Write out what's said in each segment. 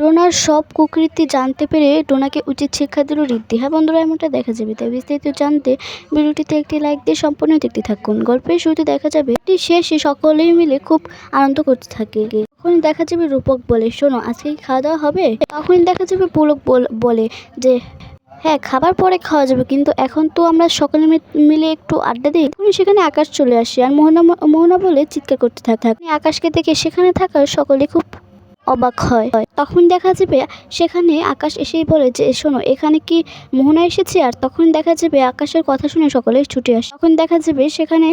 Toner সব কুকৃতি জানতে পেরে টোনাকে উচিত শিক্ষা দিল ঋদ্ধি। হ্যাঁ বন্ধুরা, এমনটা দেখা যাবে। তাই বিস্তারিত জানতে ভিডিওটিতে একটি লাইক দিয়ে সম্পূর্ণ দেখতে থাকুন। গল্পের শুরুতে দেখা যাবে শেষে সকলেই মিলে খুব আনন্দ করতে থাকে। তখন দেখা যাবে রূপক বলে, শোনো আজকে কি খাওয়া দাওয়া হবে? তখন দেখা যাবে পুলক বলে যে হ্যাঁ, খাবার পরে খাওয়া যাবে, কিন্তু এখন তো আমরা সকলে মিলে একটু আড্ডা দিই। সেখানে আকাশ চলে আসে আর মোহনা বলে চিৎকার করতে থাকে। আকাশকে দেখে সেখানে থাকা সকলে খুব অবাক হয়। তখন দেখা যাবে সেখানে আকাশ এসেই বলে যে শোনো, এখানে কি মোহনা এসেছে? আর তখন দেখা যাবে আকাশের কথা শুনে সকলে ছুটে আসে। তখন দেখা যাবে সেখানে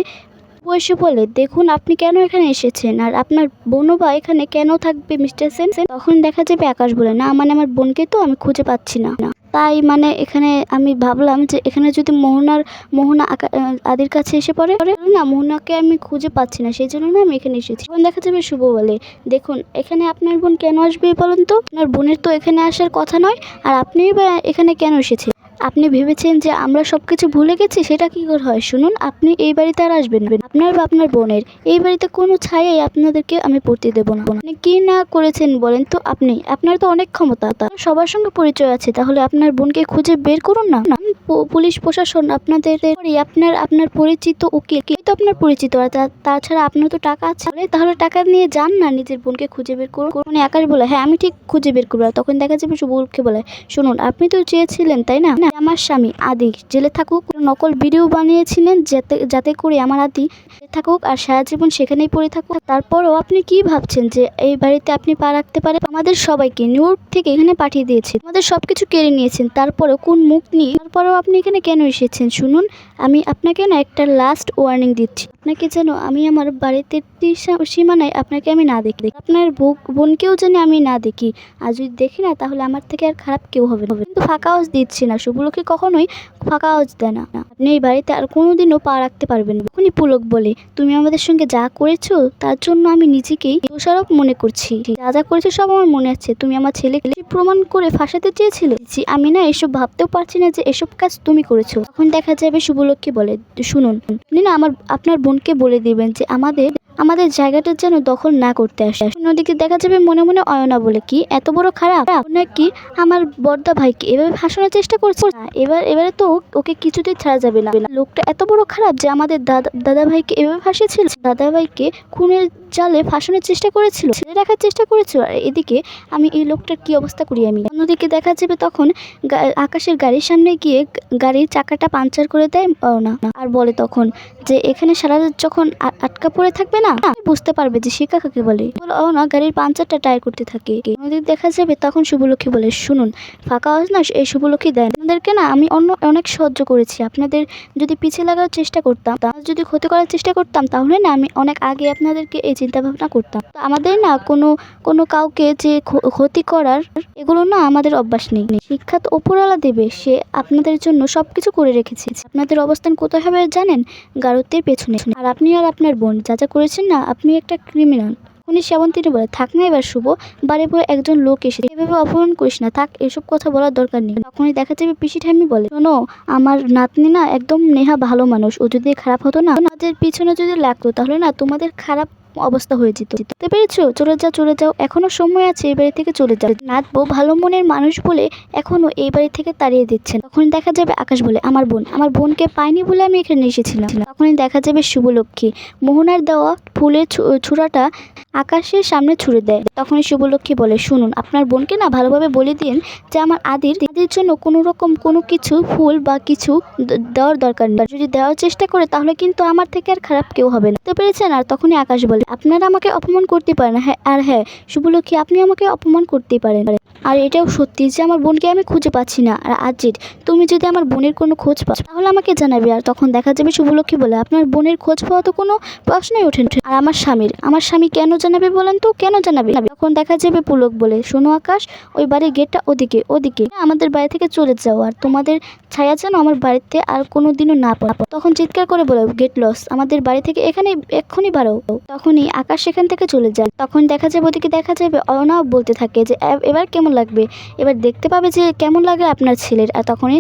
এসে বলে, দেখুন আপনি কেন এখানে এসেছেন, আর আপনার বোনও বা এখানে কেন থাকবে মিস্টার সেন? তখন দেখা যাবে আকাশ বলে, না মানে আমার বোনকে তো আমি খুঁজে পাচ্ছি না, তাই মানে এখানে আমি ভাবলাম যে এখানে যদি মোহনা আদির কাছে এসে পড়ে না, মোহনাকে আমি খুঁজে পাচ্ছি না, সেই জন্য না আমি এখানে এসেছি। তখন দেখা যাবে শুভ বলে, দেখুন এখানে আপনার বোন কেন আসবে বলুন তো? আপনার বোনের তো এখানে আসার কথা নয়, আর আপনিই বা এখানে কেন এসেছেন? আপনি ভেবেছেন যে আমরা সবকিছু ভুলে গেছি? সেটা কি করে হয়? শুনুন, আপনি এই বাড়িতে আর আসবেন না। আপনার বা আপনার বোনের এই বাড়িতে কোনো ছায়াই আপনাদেরকে আমি পড়তে দেবো না। আপনি কি না করেছেন বলেন তো? আপনার তো অনেক ক্ষমতা, সবার সঙ্গে পরিচয় আছে, তাহলে আপনার বোনকে খুঁজে বের করুন না। পুলিশ প্রশাসন আপনাদের আপনার পরিচিত উকিল তো আপনার পরিচিত, আর তাছাড়া আপনার তো টাকা আছে, তাহলে টাকা নিয়ে যান না, নিজের বোনকে খুঁজে বের করুন। মানে আকাশ বলে, হ্যাঁ আমি ঠিক খুঁজে বের করবো। তখন দেখা যাবে শুভকে বলে, শুনুন আপনি তো চেয়েছিলেন তাই না আমার স্বামী আদি জেলে থাকুক, নকল ভিডিও বানিয়েছিলেন যাতে করে আমার আদি থাকুক আর সারা জীবন সেখানেই পড়ে থাকুক। তারপরও আপনি কি ভাবছেন যে এই বাড়িতে আপনি পা রাখতে পারেন? আমাদের সবাইকে নিউইয়র্ক থেকে এখানে পাঠিয়ে দিয়েছেন, আমাদের সবকিছু কেড়ে নিয়েছেন, তারপরেও কোন মুখ নিয়ে তারপরেও আপনি এখানে কেন এসেছেন? শুনুন, আমি আপনাকে না একটা লাস্ট ওয়ার্নিং দিচ্ছি, আপনাকে যেন আমি আমার বাড়িতে সীমানায় আপনাকে আমি না দেখি, আপনার বোনকেও যেন আমি না দেখি, আর যদি দেখি না তাহলে আমার থেকে আর খারাপ কেউ হবে না। কিন্তু ফাঁকা হাউস দিচ্ছি না, শুভলক্ষ্মী কখনোই ফাঁকা হাউস দেয় না, আপনি এই বাড়িতে আর কোনোদিনও পা রাখতে পারবেন না। তখনই পুলক বলে, তুমি আমাদের সঙ্গে যা করেছো তার জন্য আমি নিজেকেই দোষারোপ মনে করছি, যা করেছো সব আমার মনে আছে। তুমি আমার ছেলেকে প্রমাণ করে ফাঁসাতে চেয়েছিলে, আমি না এসব ভাবতেও পারছি না যে এসব কাজ তুমি করেছো। তখন দেখা যাবে শুভলক্ষ্মী বলে, শুনুন আপনি না আপনার বোনকে বলে দিবেন যে আমাদের জায়গাটা যেন দখল না করতে আসে। অন্যদিকে দেখা যাবে মনে মনে অয়না বলে, কি এত বড় খারাপ নাকি আমার বড়দা ভাইকে এভাবে ফাঁসানোর চেষ্টা করছে? এবারে তো ওকে কিছুতেই ছাড়া যাবে না, লোকটা এত বড় খারাপ যে আমাদের দাদা ভাইকে এভাবে ফাঁসিয়েছিল, দাদা ভাইকে খুনের জালে ফাঁসানোর চেষ্টা করেছিল, ছেলে রাখার চেষ্টা করেছিল। আর এদিকে আমি এই লোকটার কি অবস্থা করি আমি। অন্যদিকে দেখা যাবে তখন আকাশের গাড়ির সামনে গিয়ে গাড়ির চাকাটা পাঞ্চার করে দেয় অয়না, আর বলে তখন যে এখানে সারা রাত যখন আটকা পড়ে থাকবে না, বুঝতে পারবে যে শিক্ষা কাকে বলে। অয়না গাড়ির পাঞ্চারটা টায়ার করতে থাকে। অন্যদিকে দেখা যাবে তখন শুভলক্ষ্মী বলে, শুনুন ফাঁকা হাউস না এই শুভলক্ষ্মী দেন, আপনাদেরকে না আমি অনেক সাহায্য করেছি, আপনাদের যদি পিছিয়ে লাগার চেষ্টা করতাম, যদি ক্ষতি করার চেষ্টা করতাম, তাহলে না আমি অনেক আগে আপনাদেরকে এই চিন্তা ভাবনা করতাম। আমাদের না কোনো কাউকে যে ক্ষতি করার এগুলো না আমাদের অভ্যাস নেই। শিক্ষা তো ওপরওয়ালা দেবে, সে আপনাদের জন্য সবকিছু করে রেখেছে। আপনাদের অবস্থান কোথায় হবে জানেন? গারদের পেছনে। আর আপনি আর আপনার বোন যা করেছেন না, আপনি একটা ক্রিমিনাল। উনি শ্রাবন্তীকে বলে, থাক না এবার শুভ, বারে বারে একজন লোক এসে এভাবে অপমান করিস না, থাক এসব কথা বলার দরকার নেই। তখনই দেখা যাবে পিসি ঠাম্মি বলে, শোনো আমার নাতনি না একদম নেহা ভালো মানুষ, ও যদি খারাপ হতো না, আমাদের পিছনে যদি লাগতো তাহলে না তোমাদের খারাপ অবস্থা হয়ে যেত। বুঝতে পেরেছো? চলে যাও, এখনো সময় আছে, এই বাড়ি থেকে চলে যাও। নাতবো ভালো মনের মানুষ বলে এখনো এই বাড়ি থেকে তাড়িয়ে দিচ্ছেন। তখন দেখা যাবে আকাশ বলে, আমার বোনকে পাইনি বলে আমি এখানে এসেছিলাম। তখনই দেখা যাবে শুভলক্ষ্মী মোহনার দেওয়া ফুলের ছুরাটা আকাশের সামনে ছুড়ে দেয়। তখনই শুভলক্ষ্মী বলে, শুনুন আপনার বোনকে না ভালোভাবে বলে দিন যে আমার আদির জন্য কোনো রকম কোনো কিছু ফুল বা কিছু দেওয়ার দরকার নেই, যদি দেওয়ার চেষ্টা করে তাহলে কিন্তু আমার থেকে আর খারাপ কেউ হবে না। বুঝতে পেরেছেন? আর তখনই আকাশ বলে, আপনারা আমাকে অপমান করতে পারেন, হ্যাঁ শুভলক্ষ্মী আপনি আমাকে অপমান করতেই পারেন, আর এটাও সত্যি যে আমার বোনকে আমি খুঁজে পাচ্ছি না। আর আজিত, তুমি যদি আমার বোনের কোনো খোঁজ পাও তাহলে আমাকে জানাবে। আর তখন দেখা যাবে শুভলক্ষ্মী বলে, আপনার বোনের খোঁজ পাওয়া তো কোনো প্রশ্নই ওঠে না। আর আমার স্বামী কেন জানাবে বলেন তো, কেন জানাবে? তখন দেখা যাবে পুলক বলে, শোনো আকাশ, ওই বাড়ির গেটটা ওদিকে আমাদের বাড়ি থেকে চলে যাও, আর তোমাদের ছায়া যেন আমার বাড়িতে আর কোনোদিনও না পড়ে। তখন চিৎকার করে বলে, গেট লস, আমাদের বাড়ি থেকে এক্ষুনি বাড়ো। তখনই আকাশ সেখান থেকে চলে যায়। তখন দেখা যাবে ওদিকে দেখা যাবে অয়নাও বলতে থাকে যে এবার কেমন লাগবে, এবার দেখতে পাবে যে কেমন লাগে আপনার ছেলের। আর তখনই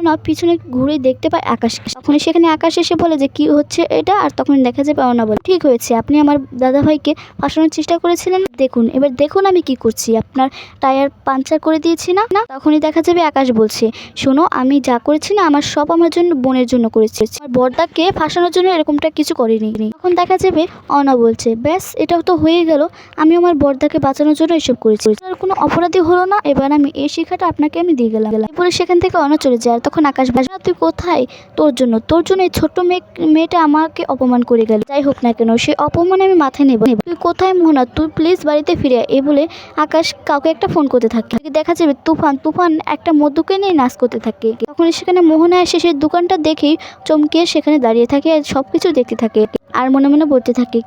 না পিছনে ঘুরে দেখতে পায় আকাশ। তখন সেখানে আকাশ এসে বলে যে কি হচ্ছে এটা, আর তখন দেখা যাবে অনন্যা বলে ঠিক হয়েছে, আপনি আমার দাদাভাইকে ফাঁসানোর চেষ্টা করেছিলেন, দেখুন এবার দেখুন আমি কি করছি, আপনার টায়ার পাঞ্চার করে দিয়েছি না। তখনই দেখা যাবে আকাশ বলছে শোনো, আমি যা করেছি না আমার সব আমার জন্য বোনের জন্য করেছি, আমার বড়দাকে ফাঁসানোর জন্য এরকমটা কিছু করিনি। তখন দেখা যাবে অনন্যা বলছে ব্যাস এটাও তো হয়ে গেল, আমি আমার বড়দাকে বাঁচানোর জন্য এসব করেছি, আর কোনো অপরাধী হলো না, এবার আমি এই শিক্ষাটা আপনাকে আমি দিয়ে গেলাম। এরপরে সেখান থেকে অনন্যা চলে যায়। আর তখন আকাশ বলে তুই কোথায়, তোর জন্য এই ছোট্ট মেয়েটা আমাকে অপমান করে গেল, যাই হোক না কেন সেই অপমান আমি মাথায় নেব, তুই কোথায় মোহনা, তুই প্লিজ বাড়িতে ফিরে আয়। এই বলে আকাশ কাউকে একটা ফোন করতে থাকে। দেখা যাবে তুফান একটা মধুকে নিয়ে নাচ করতে থাকে। তখন সেখানে মোহনা এসে সেই দোকানটা দেখেই চমকে সেখানে দাঁড়িয়ে থাকে আর সবকিছু দেখতে থাকে, আর মনে মনে বলতে থাকে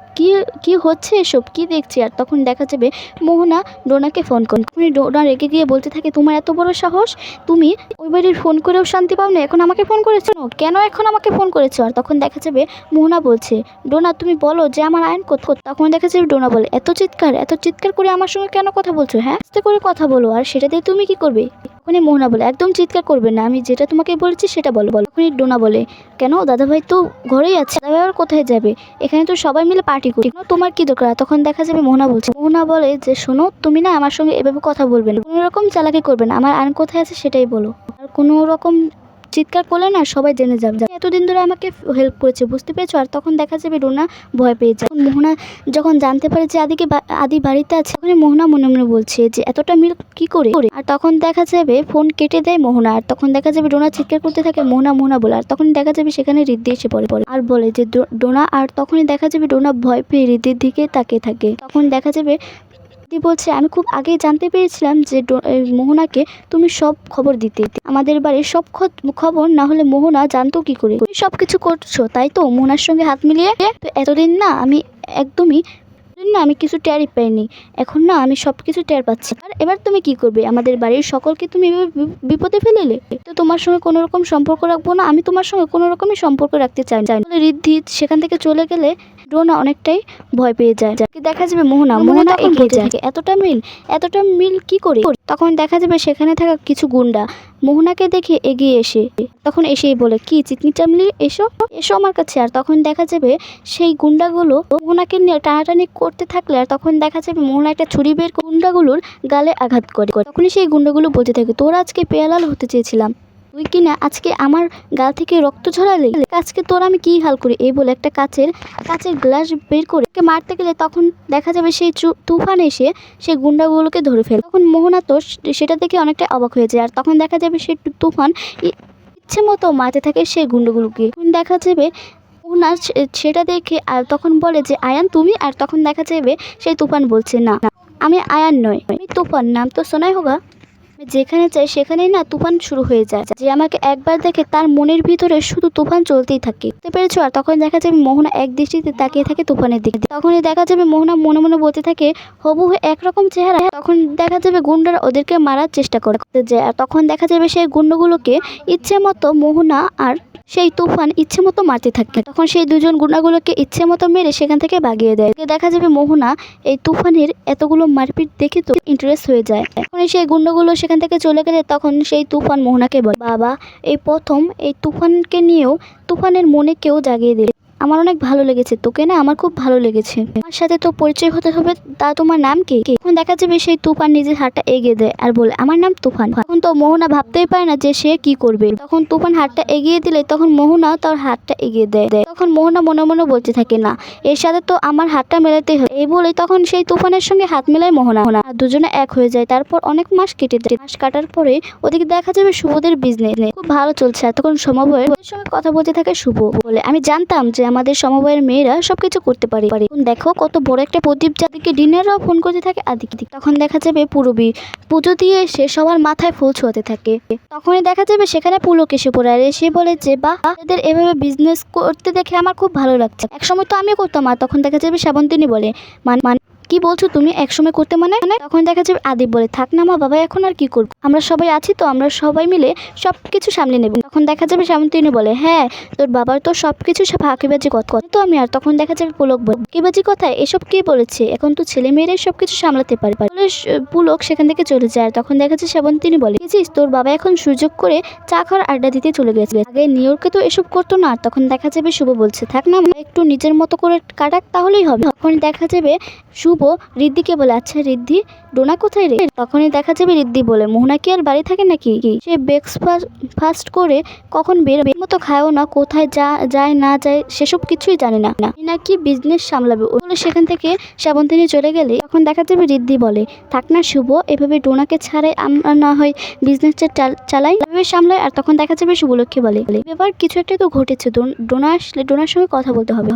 কি হচ্ছে এসব, কি দেখছি। আর তখন দেখা যাবে মোহনা ডোনাকে ফোন করে, ডোনা রেগে গিয়ে বলতে থাকে তোমার এত বড় সাহস, তুমি ওই বাড়ির ফোন করেও শান্তি পাও না, এখন আমাকে ফোন করেছো কেন, এখন আমাকে ফোন করেছো। আর তখন দেখা যাবে মোহনা বলছে ডোনা তুমি বলো যে আমার আয়ন কোথায়। তখন দেখা যাবে ডোনা বলে এত চিৎকার করে আমার সঙ্গে কেন কথা বলছো, হ্যাঁ আস্তে করে কথা বলো, আর সেটা দিয়ে তুমি কি করবে। তখনই মোহনা বলে একদম চিৎকার করবে না, আমি যেটা তোমাকে বলেছি সেটা বলো। তখনই ডোনা বলে কেন, দাদাভাই তো ঘরেই আছে, দাদাভাই আর কোথায় যাবে, এখানে তো সবাই মিলে পার্টি করি, তোমার কি দরকার। তখন দেখা যাবে মোহনা বলে যে শোনো তুমি না আমার সঙ্গে এভাবে কথা বলবে না, কোনো রকম চালাকি করবে না, আমার আয়ন কোথায় আছে সেটাই বলো, আর কোনো রকম চিৎকার করলে না সবাই জেনে যাবে, এতদিন ধরে আমাকে হেল্প করেছে বুঝতে পেরেছো। আর তখন দেখা যাবে ডোনা ভয় পেয়ে যায়। মোহনা যখন জানতে পারে যে আদি বাড়িতে আছে, তখন মোহনা মনে মনে বলছে যে এতটা মিল কি করে। আর তখন দেখা যাবে ফোন কেটে দেয় মোহনা। আর তখন দেখা যাবে ডোনা চিৎকার করতে থাকে মোহনা বলে। আর তখন দেখা যাবে সেখানে ঋদ্ধি এসে পড়ে আর বলে যে ডোনা। আর তখনই দেখা যাবে ডোনা ভয় পেয়ে ঋদ্ধির দিকে তাকিয়ে থাকে। তখন দেখা যাবে বলছে আমি খুব আগেই জানতে পেরেছিলাম যে মোহনাকে তুমি সব খবর দিতে, আমাদের বাড়ির সব খবর না হলে মোহনা জানতো কি করে, তুমি সবকিছু করছো তাই তো মোহনার সঙ্গে হাত মিলিয়ে। তো এতদিন না আমি একদমই আমি কিছু টেরই পাইনি, এখন না আমি সব কিছু টের পাচ্ছি। আর এবার তুমি কি করবে, আমাদের বাড়ির সকলকে তুমি বিপদে ফেলেলে, তো তোমার সঙ্গে কোনো রকম সম্পর্ক রাখবো না, আমি তোমার সঙ্গে কোনো রকমই সম্পর্ক রাখতে চাই না। ঋদ্ধি সেখান থেকে চলে গেলে ডোনা অনেকটাই ভয় পেয়ে যায়। দেখা যাবে মোহনা এগিয়ে যায়, এতটা মিল কি করে। তখন দেখা যাবে সেখানে থাকা কিছু গুন্ডা মোহনাকে দেখে এগিয়ে এসে তখন এসেই বলে কি চিকনি চামলি এসো আমার কাছে। আর তখন দেখা যাবে সেই গুন্ডাগুলো মোহনাকে নিয়ে টানাটানি করতে থাকলে, আর তখন দেখা যাবে মোহনা একটা ছুরি বের গুন্ডাগুলোর গালে আঘাত করে। তখনই সেই গুন্ডাগুলো বলতে থাকে তোরা আজকে পেয়ালাল হতে চেয়েছিলাম, তুই কিনা আজকে আমার গাল থেকে রক্ত ঝরালে, আজকে তোর আমি কি হাল করি। এই বলে একটা কাচের গ্লাস বের করে মারতে গেলে তখন দেখা যাবে সেই তুফান এসে সেই গুন্ডাগুলোকে ধরে ফেলে। তখন মোহনা তো সেটা দেখে অনেকটা অবাক হয়ে যায়। আর তখন দেখা যাবে সেই তুফান ইচ্ছে মতো মারতে থাকে সেই গুন্ডাগুলোকে। দেখা যাবে মোহনা সেটা দেখে আর তখন বলে যে আয়ান তুমি। আর তখন দেখা যাবে সেই তুফান বলছে না আমি আয়ান নয়, আমি তুফান, নাম তো শোনাই হোগা, যেখানে চাই সেখানেই না তুফান শুরু হয়ে যায়। যে আমাকে একবার দেখে তার মনের ভিতরে শুধু তুফান চলতেই থাকে, বুঝতে পেরেছো। আর তখন দেখা যাবে মোহনা এক দৃষ্টিতে তাকিয়ে থাকে তুফানের দিকে। তখনই দেখা যাবে মোহনা মনে মনে বলতে থাকে হবু একরকম চেহারা। তখন দেখা যাবে গুন্ডারা ওদেরকে মারার চেষ্টা করতে যায়। আর তখন দেখা যাবে সেই গুন্ডাগুলোকে ইচ্ছে মতো মোহনা আর সেই তুফান ইচ্ছে মতো মারতে থাকে। তখন সেই দুজন গুন্ডাগুলোকে ইচ্ছে মতো মেরে সেখান থেকে ভাগিয়ে দেয়। দেখা যাবে মোহনা এই তুফানের এতগুলো মারপিট দেখে তো ইন্টারেস্ট হয়ে যায়। তখন সেই গুন্ডাগুলো সেখান থেকে চলে গেলে তখন সেই তুফান মোহনাকে বলে বাবা এই প্রথম এই তুফানকে নিয়েও তুফানের মনে কেউ জাগিয়ে দিল, আমার অনেক ভালো লেগেছে তোকে না, আমার খুব ভালো লেগেছে, আমার সাথে তো পরিচয় হতে হবে, তা তোমার নাম কি। তখন দেখা যাবে সেই তুফান নিজের হাতটা এগিয়ে দেয় আর বলে আমার নাম তুফান। তখন তো মোহনা ভাবতেই পারে না যে সে কি করবে। তখন তুফান হাতটা এগিয়ে দিলে তখন মোহনা তার হাতটা এগিয়ে দেয়। তখন মোহনা মনে মনে বলতে থাকে না এর সাথে তো আমার হাতটা মেলাতেই হয়। এই বলে তখন সেই তুফানের সঙ্গে হাত মেলায় মোহনা, আর দুজনে এক হয়ে যায়। তারপর অনেক মাস কেটে যায়। মাস কাটার পরে ওদিকে দেখা যাবে শুভদের বিজনেস খুব ভালো চলছে। আর তখন সমবয়ের সঙ্গে কথা বলতে থাকে শুভ, বলে আমি জানতাম যে আমাদের সমবয়ের মেয়েরা সবকিছু করতে পারে, দেখো কত বড় একটা প্রদীপ, যাদেরকে ডিনাররাও ফোন করতে থাকে আদিকে। তখন দেখা যাবে পুরবী পুজো দিয়ে এসে সবার মাথায় ফুল ছোঁয়াতে থাকে। তখনই দেখা যাবে সেখানে পুলক এসে পড়ে আর এসে বলে যে বাহ এদের এভাবে বিজনেস করতে দেখে আমার খুব ভালো লাগছে, একসময় তো আমিও করতাম। আর তখন দেখা যাবে শ্রাবন্তিনী বলে কি বলছো তুমি, একসময় করতে মানে? তখন দেখা যাবে আদিপ বলে, থাক না মা বাবা, এখন আর কি করবো, আমরা সবাই আছি তো, আমরা সবাই মিলে সব কিছু সামলে নেব। তখন দেখা যাবে শ্যামন্তনী বলে, হ্যাঁ তোর বাবার তো সব কিছু ফাঁকিবাজি কথা তো আমি। আর তখন দেখা যাবে পুলক বলে, ফাঁকিবাজি কথা এসব কে বলেছে, এখন তো ছেলে মেয়েরাই সব কিছু সামলাতে পারে। পুলক সেখান থেকে চলে যায়। আর তখন দেখা যাচ্ছে শ্যামন্তনী বলে, বুঝিস তোর বাবা এখন সুযোগ করে চা খাওয়ার আড্ডা দিতে চলে গেছে, আগে নিউ ইয়র্কে তো এসব করতো না। আর তখন দেখা যাবে শুভ বলছে, থাক না একটু নিজের মতো করে কাটাক তাহলেই হবে। তখন দেখা যাবে শুভ ঋদ্ধিকে বলে, আচ্ছা ঋদ্ধি, ডোনা কোথায় রে? তখনই দেখা যাবে ঋদ্ধি বলে, মোহনা কি আর বাড়ি থাকে নাকি? সে ব্রেকফাস্ট করে কখন বের মতো খায়ও না, কোথায় যায় না যায় সেসব কিছুই জানে না, নাকি বিজনেস সামলাবে। বলে সেখান থেকে শ্রাবন্তী চলে গেলে তখন দেখা যাবে ঋদ্ধি বলে, থাক না শুভ, এভাবে ডোনাকে ছাড়াই আমরা না হয় বিজনেসটা চালাই, এভাবে সামলাই। আর তখন দেখা যাবে শুভলক্ষ্মী বলে, এবার কিছু একটা তো ঘটেছে, ডোনা আসলে ডোনার সঙ্গে কথা বলতে হবে।